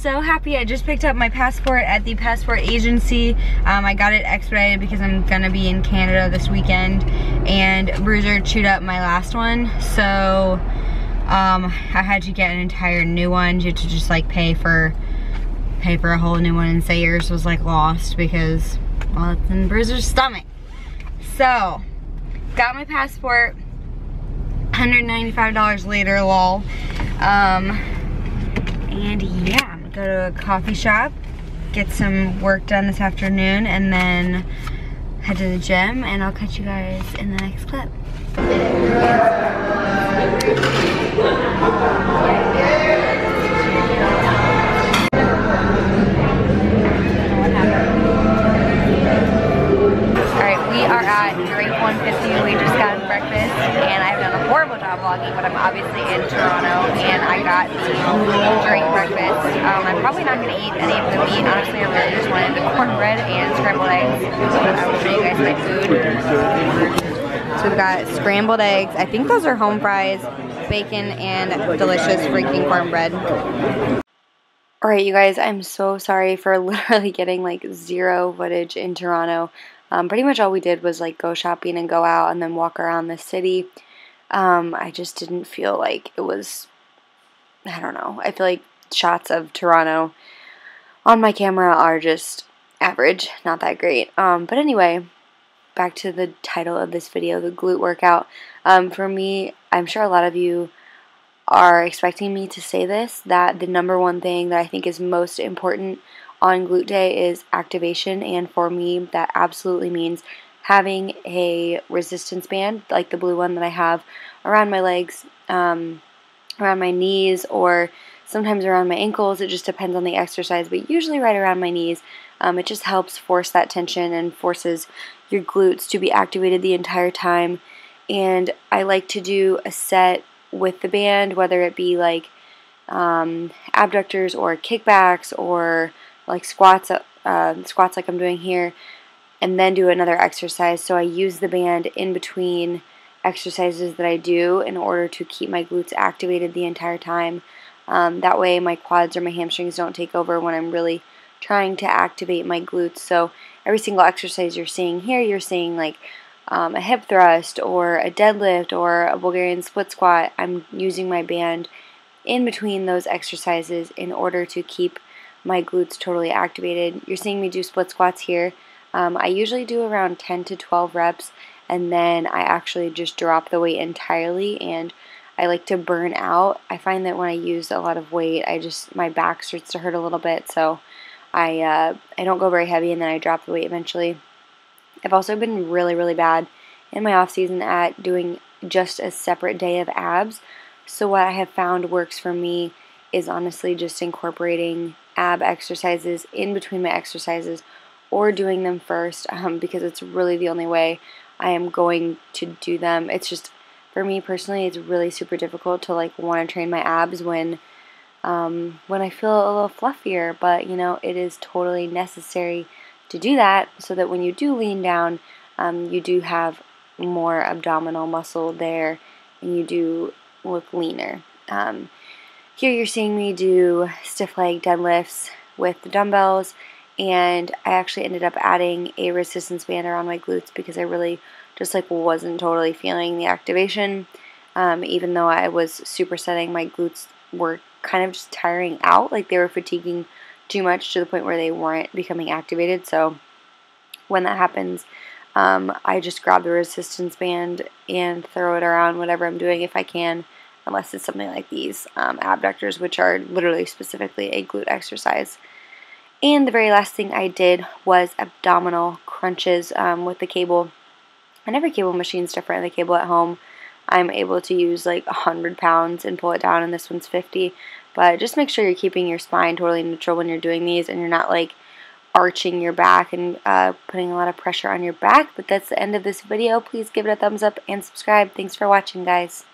so happy. I just picked up my passport at the passport agency. I got it expedited because I'm gonna be in Canada this weekend, and Bruiser chewed up my last one, so I had to get an entire new one. You had to just like pay for a whole new one, and say yours was like lost because, well, it's in Bruiser's stomach. So got my passport, $195 later, lol. And yeah, I'm gonna go to a coffee shop, get some work done this afternoon, and then head to the gym, and I'll catch you guys in the next clip. Alright, we are at Drink 150. We just got breakfast, and I've done a horrible job vlogging, but I'm obviously in Toronto, and I got the drink breakfast. I'm probably not going to eat any of the meat. Honestly, I really just wanted the cornbread and scrambled eggs. I will show you guys my food. So we've got scrambled eggs. I think those are home fries, bacon, and delicious freaking cornbread. Alright, you guys, I'm so sorry for literally getting like zero footage in Toronto. Pretty much all we did was like go shopping and go out and then walk around the city. I just didn't feel like it was, I don't know, I feel like shots of Toronto on my camera are just average, not that great. But anyway, back to the title of this video, the glute workout. For me, I'm sure a lot of you are expecting me to say this, that the number one thing that I think is most important on glute day is activation, and for me that absolutely means having a resistance band like the blue one that I have around my legs, around my knees, or sometimes around my ankles. It just depends on the exercise, but usually right around my knees. It just helps force that tension and forces your glutes to be activated the entire time. And I like to do a set with the band, whether it be like abductors or kickbacks or like squats like I'm doing here, and then do another exercise. So I use the band in between exercises that I do in order to keep my glutes activated the entire time. That way my quads or my hamstrings don't take over when I'm really trying to activate my glutes. So every single exercise you're seeing here, you're seeing like a hip thrust or a deadlift or a Bulgarian split squat. I'm using my band in between those exercises in order to keep my glutes totally activated. You're seeing me do split squats here. I usually do around 10 to 12 reps, and then I actually just drop the weight entirely, and I like to burn out. I find that when I use a lot of weight, my back starts to hurt a little bit, so I don't go very heavy, and then I drop the weight eventually. I've also been really, really bad in my off season at doing just a separate day of abs. So what I have found works for me is honestly just incorporating ab exercises in between my exercises, or doing them first, because it's really the only way I am going to do them. It's just, for me personally, it's really super difficult to like want to train my abs when I feel a little fluffier, but you know, it is totally necessary to do that so that when you do lean down, you do have more abdominal muscle there and you do look leaner. Here you're seeing me do stiff leg deadlifts with the dumbbells, and I actually ended up adding a resistance band around my glutes because I really just like wasn't totally feeling the activation. Even though I was supersetting, my glutes were kind of just tiring out, like they were fatiguing too much to the point where they weren't becoming activated. So when that happens, I just grab the resistance band and throw it around whatever I'm doing if I can, unless it's something like these abductors, which are literally specifically a glute exercise. And the very last thing I did was abdominal crunches with the cable. And every cable machine is different. The cable at home, I'm able to use like 100 pounds and pull it down, and this one's 50. But just make sure you're keeping your spine totally neutral when you're doing these, and you're not like arching your back and putting a lot of pressure on your back. But that's the end of this video. Please give it a thumbs up and subscribe. Thanks for watching, guys.